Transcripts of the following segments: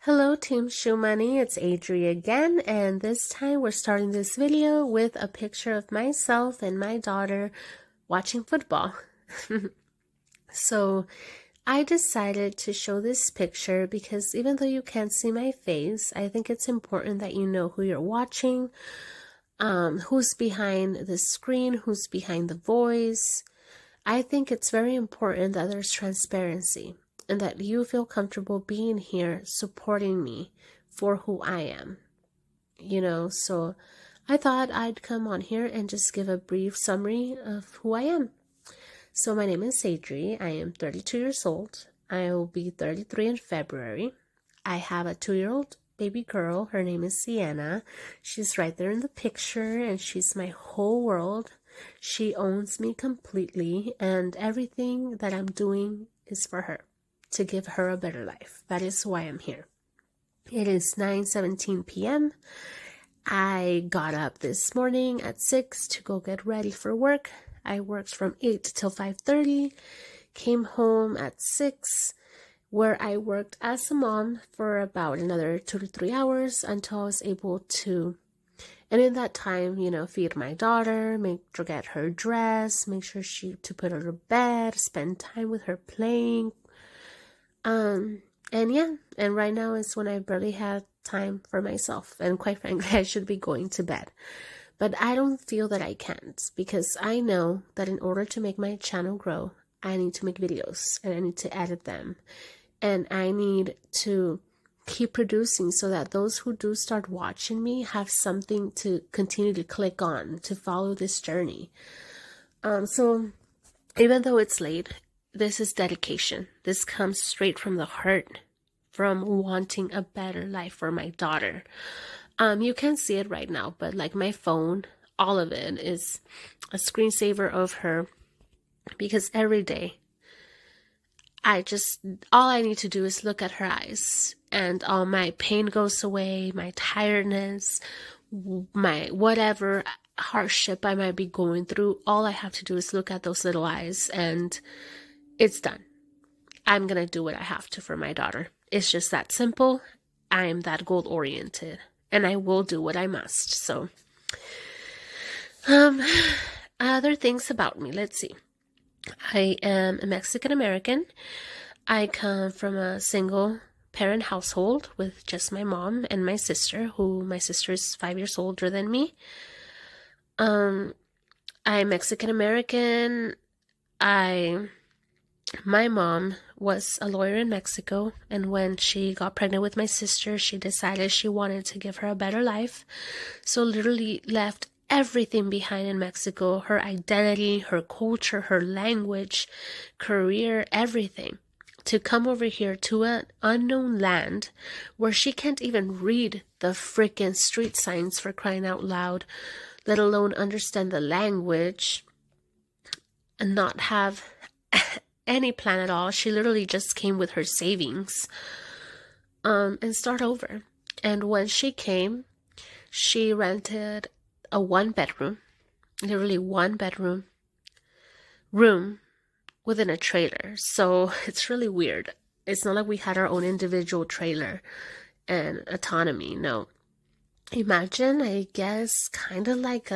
Hello Team Shoe Money, it's Adry again, and this time we're starting this video with a picture of myself and my daughter watching football. So I decided to show this picture because even though you can't see my face, I think it's important that you know who you're watching, who's behind the screen, who's behind the voice. I think it's very important that there's transparency and that you feel comfortable being here supporting me for who I am. So I thought I'd come on here and just give a brief summary of who I am. So my name is Adry. I am 32 years old. I will be 33 in February. I have a 2-year-old baby girl. Her name is Sienna. She's right there in the picture, and she's my whole world. She owns me completely, and everything that I'm doing is for her, to give her a better life. That is why I'm here. It is 9:17 p.m. I got up this morning at 6 to go get ready for work. I worked from 8 till 5:30, came home at 6, where I worked as a mom for about another 2 to 3 hours until I was able to, and in that time, feed my daughter, get her dressed, make sure to put her to bed, spend time with her playing. And right now is when I barely had time for myself, and quite frankly, I should be going to bed. But I don't feel that I can't, because I know that in order to make my channel grow, I need to make videos, and I need to edit them, and I need to keep producing so that those who do start watching me have something to continue to click on, to follow this journey. So even though it's late, this is dedication. This comes straight from the heart, from wanting a better life for my daughter. You can't see it right now, but like my phone, all of it is a screensaver of her, because every day all I need to do is look at her eyes, and all my pain goes away, my tiredness, my whatever hardship I might be going through. All I have to do is look at those little eyes, and it's done. I'm gonna do what I have to for my daughter. It's just that simple. I am that goal oriented, and I will do what I must. So, other things about me. Let's see. I am a Mexican American. I come from a single parent household with just my mom and my sister, my sister is 5 years older than me. I'm Mexican American. My mom was a lawyer in Mexico, and when she got pregnant with my sister, she decided she wanted to give her a better life. So literally left everything behind in Mexico, her identity, her culture, her language, career, everything, to come over here to an unknown land where she can't even read the freaking street signs, for crying out loud, let alone understand the language, and not have any plan at all. She literally just came with her savings and start over. And when she came, she rented a 1-bedroom, literally 1-bedroom room within a trailer. So it's really weird. It's not like we had our own individual trailer and autonomy. No. Imagine, I guess, kind of like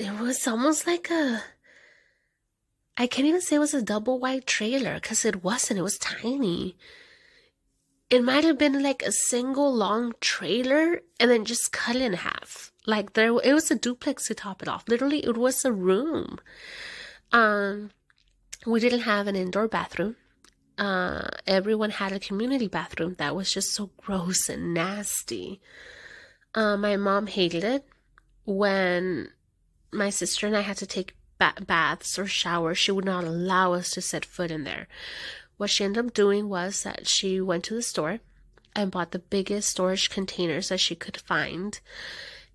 it was almost like I can't even say it was a double wide trailer, because it wasn't. It was tiny. It might have been like a single long trailer and then just cut in half. Like it was a duplex to top it off. Literally, it was a room. We didn't have an indoor bathroom. Everyone had a community bathroom that was just so gross and nasty. My mom hated it. When my sister and I had to take baths or showers, she would not allow us to set foot in there. What she ended up doing was that she went to the store and bought the biggest storage containers that she could find.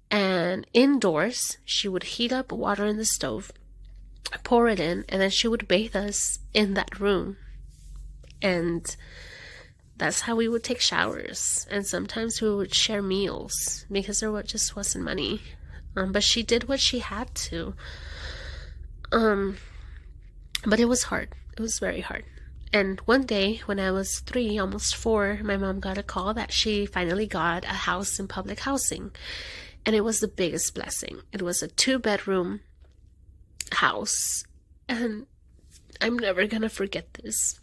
And indoors, she would heat up water in the stove, pour it in, and then she would bathe us in that room. And that's how we would take showers. And sometimes we would share meals because just wasn't money. But she did what she had to. But it was hard. It was very hard. And one day when I was 3, almost 4, my mom got a call that she finally got a house in public housing. And it was the biggest blessing. It was a 2-bedroom house. And I'm never gonna forget this.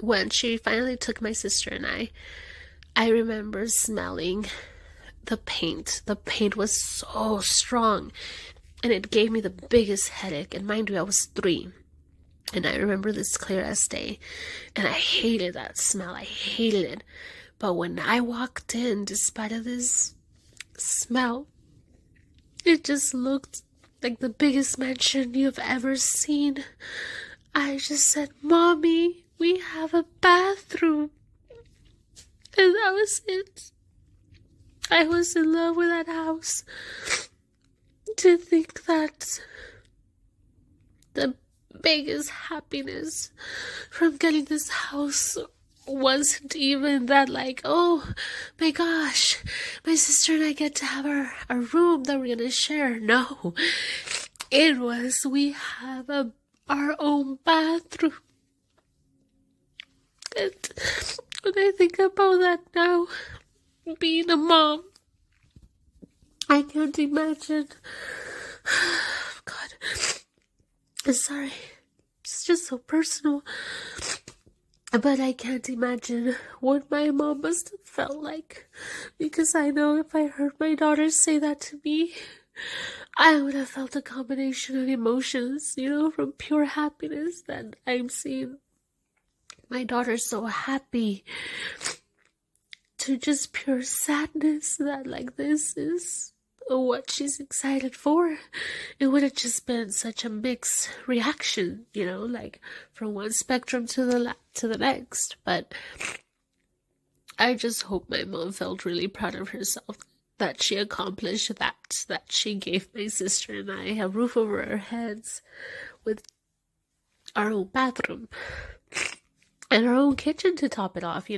When she finally took my sister and I remember smelling the paint. The paint was so strong. And it gave me the biggest headache. And mind you, I was 3. And I remember this clear as day. And I hated that smell. I hated it. But when I walked in, despite of this smell, it just looked like the biggest mansion you've ever seen. I just said, Mommy, we have a bathroom. And that was it. I was in love with that house. To think that the biggest happiness from getting this house wasn't even that, like, oh my gosh, my sister and I get to have our room that we're gonna share. No, it was we have our own bathroom. And when I think about that now, being a mom, I can't imagine. God, sorry, it's just so personal. But I can't imagine what my mom must have felt like. Because I know if I heard my daughter say that to me, I would have felt a combination of emotions, from pure happiness that I'm seeing my daughter so happy, to just pure sadness that, like, this is what she's excited for. It would have just been such a mixed reaction, like from one spectrum to the next. But I just hope my mom felt really proud of herself that she accomplished that she gave my sister and I a roof over our heads with our own bathroom and our own kitchen to top it off.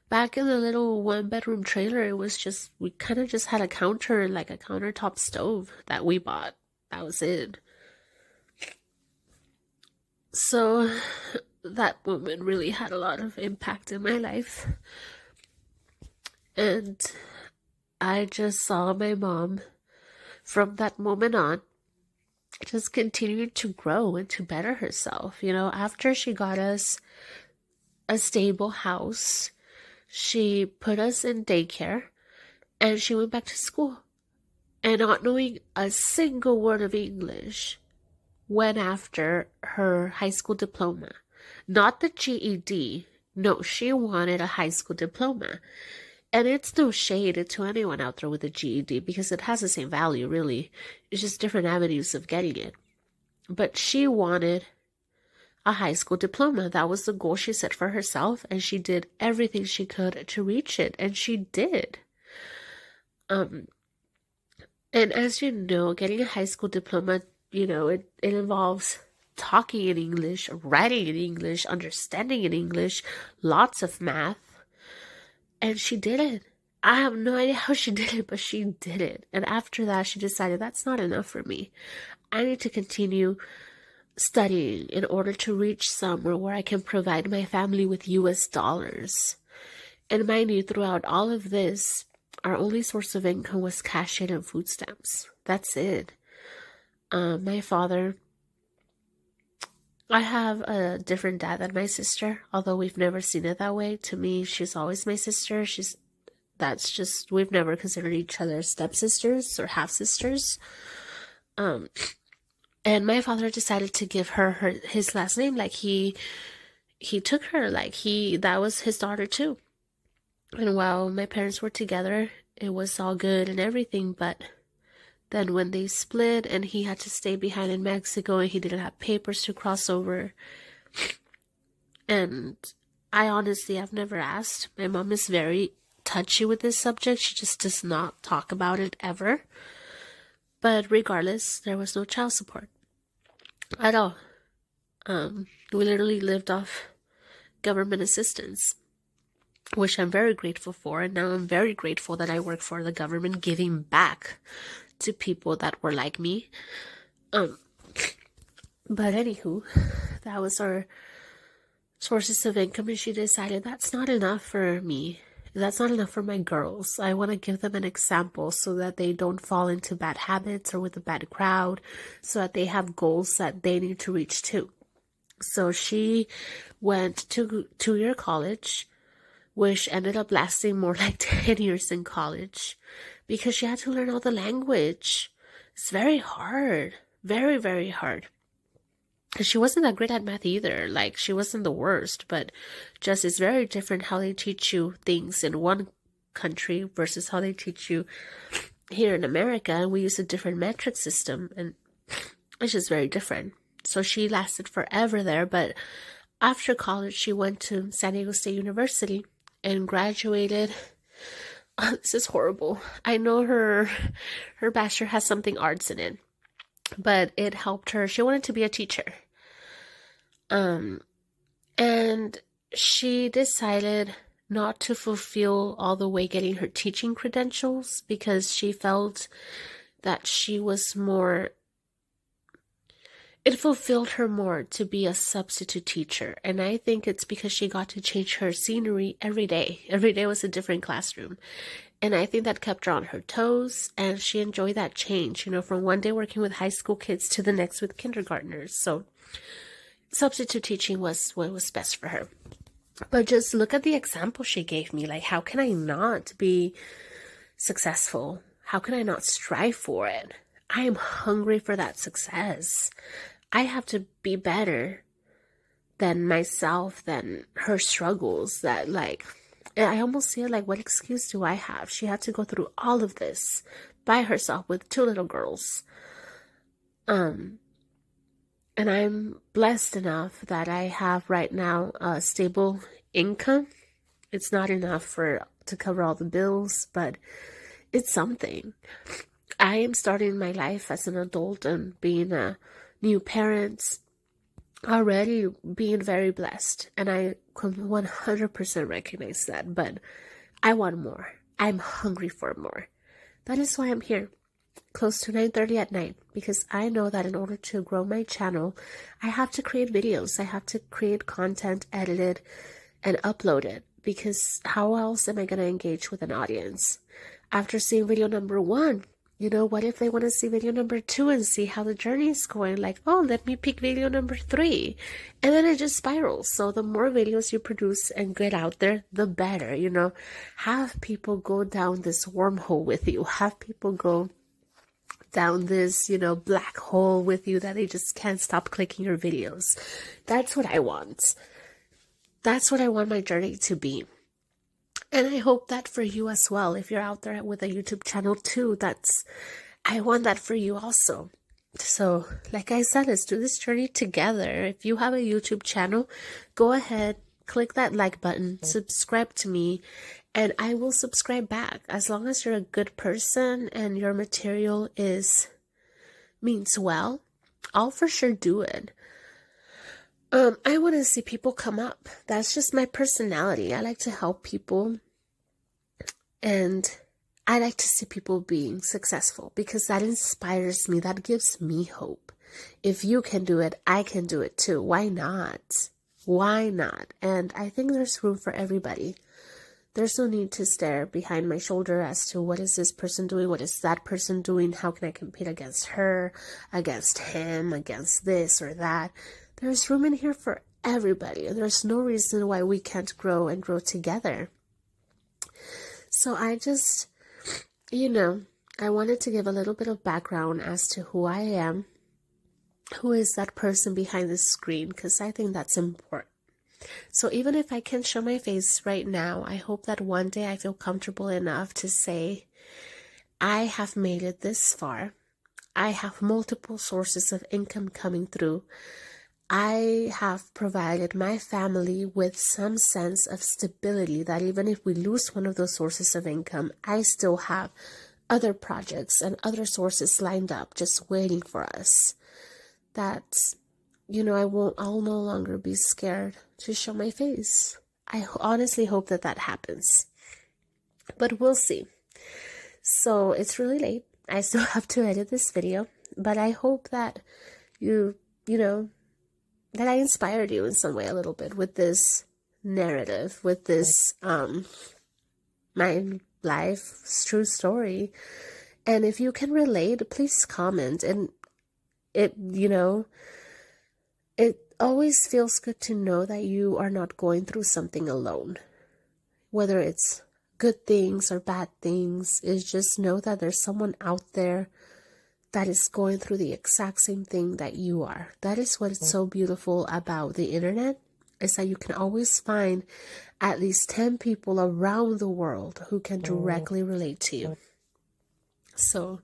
Back in the little 1-bedroom trailer, it was just, we kind of just had a counter, like a countertop stove that we bought. That was it. So that moment really had a lot of impact in my life. And I just saw my mom from that moment on just continuing to grow and to better herself. After she got us a stable house, she put us in daycare, and she went back to school. And not knowing a single word of English, went after her high school diploma. Not the GED. No, she wanted a high school diploma. And it's no shade to anyone out there with a GED, because it has the same value, really. It's just different avenues of getting it. But she wanted a high school diploma. That was the goal she set for herself, and she did everything she could to reach it, and she did. And as you know, getting a high school diploma, it involves talking in English, writing in English, understanding in English, lots of math, and she did it. I have no idea how she did it, but she did it. And after that, she decided, that's not enough for me. I need to continue studying in order to reach somewhere where I can provide my family with US dollars. And mind you, throughout all of this, our only source of income was cash in and food stamps. That's it. My father, I have a different dad than my sister, although we've never seen it that way. To me, she's always my sister. We've never considered each other stepsisters or half-sisters. And my father decided to give her his last name. Like he took her, like that was his daughter too. And while my parents were together, it was all good and everything. But then when they split and he had to stay behind in Mexico and he didn't have papers to cross over. And I've never asked. My mom is very touchy with this subject. She just does not talk about it ever. But regardless, there was no child support at all. We literally lived off government assistance, which I'm very grateful for. And now I'm very grateful that I work for the government, giving back to people that were like me. But anywho, that was our sources of income, and she decided that's not enough for me. That's not enough for my girls. I want to give them an example so that they don't fall into bad habits or with a bad crowd, so that they have goals that they need to reach too. So she went to two-year college, which ended up lasting more like 10 years in college, because she had to learn all the language. It's very hard. Very, very hard. And she wasn't that great at math either. Like, she wasn't the worst, but just it's very different how they teach you things in one country versus how they teach you here in America. And we use a different metric system, and it's just very different. So she lasted forever there, but after college, she went to San Diego State University and graduated. Oh, this is horrible. I know her bachelor has something arts in it, but it helped her. She wanted to be a teacher. And she decided not to fulfill all the way getting her teaching credentials because she felt that she was more, it fulfilled her more to be a substitute teacher. And I think it's because she got to change her scenery every day. Every day was a different classroom. And I think that kept her on her toes, and she enjoyed that change, from one day working with high school kids to the next with kindergartners. So substitute teaching was what was best for her. But just look at the example she gave me. Like, how can I not be successful? How can I not strive for it? I am hungry for that success. I have to be better than myself, than her struggles. That, like, I almost see it like, what excuse do I have? She had to go through all of this by herself with 2 little girls. And I'm blessed enough that I have right now a stable income. It's not enough to cover all the bills, but it's something. I am starting my life as an adult and being a new parent, already being very blessed. And I can 100% recognize that, but I want more. I'm hungry for more. That is why I'm here, close to 9:30 at night, because I know that in order to grow my channel, I have to create videos. I have to create content, edit it, and upload it, because how else am I going to engage with an audience? After seeing video number 1, what if they want to see video number 2 and see how the journey is going? Like, oh, let me pick video number 3. And then it just spirals. So the more videos you produce and get out there, the better, Have people go down this wormhole with you. Have people go down this, black hole with you that they just can't stop clicking your videos. That's what I want. That's what I want my journey to be. And I hope that for you as well. If you're out there with a YouTube channel too, I want that for you also. So, like I said, let's do this journey together. If you have a YouTube channel, go ahead, click that like button, subscribe to me, and I will subscribe back. As long as you're a good person and your material means well, I'll for sure do it. I want to see people come up. That's just my personality. I like to help people, and I like to see people being successful because that inspires me. That gives me hope. If you can do it, I can do it too. Why not? Why not? And I think there's room for everybody. There's no need to stare behind my shoulder as to what is this person doing? What is that person doing? How can I compete against her, against him, against this or that? There's room in here for everybody. And there's no reason why we can't grow and grow together. So I just, I wanted to give a little bit of background as to who I am, who is that person behind the screen, because I think that's important. So even if I can't show my face right now, I hope that one day I feel comfortable enough to say, I have made it this far. I have multiple sources of income coming through. I have provided my family with some sense of stability that even if we lose one of those sources of income, I still have other projects and other sources lined up just waiting for us. That's I'll no longer be scared to show my face. I honestly hope that that happens, but we'll see. So it's really late. I still have to edit this video, but I hope that that I inspired you in some way a little bit with this narrative, with this, my life's true story. And if you can relate, please comment. And it always feels good to know that you are not going through something alone. Whether it's good things or bad things, is just know that there's someone out there that is going through the exact same thing that you are. That is what is so beautiful about the internet, is that you can always find at least 10 people around the world who can directly relate to you. So,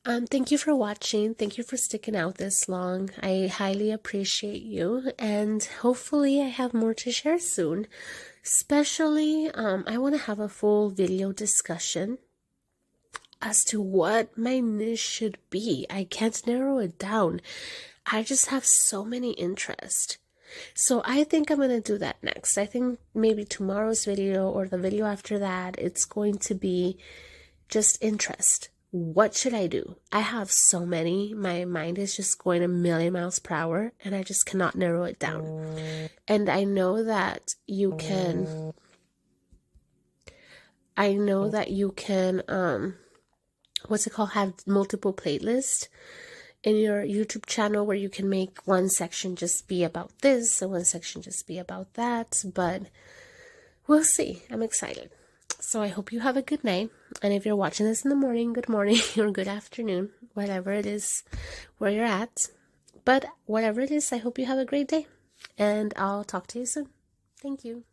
thank you for watching. Thank you for sticking out this long. I highly appreciate you, and hopefully I have more to share soon. Especially, I want to have a full video discussion as to what my niche should be. I can't narrow it down. I just have so many interests. So I think I'm going to do that next. I think maybe tomorrow's video or the video after that, it's going to be just interest. What should I do? I have so many. My mind is just going a million miles per hour, and I just cannot narrow it down. And I know that you can, have multiple playlists in your YouTube channel where you can make one section just be about this and one section just be about that. But we'll see. I'm excited. So I hope you have a good night. And if you're watching this in the morning, good morning or good afternoon, whatever it is where you're at. But whatever it is, I hope you have a great day. And I'll talk to you soon. Thank you.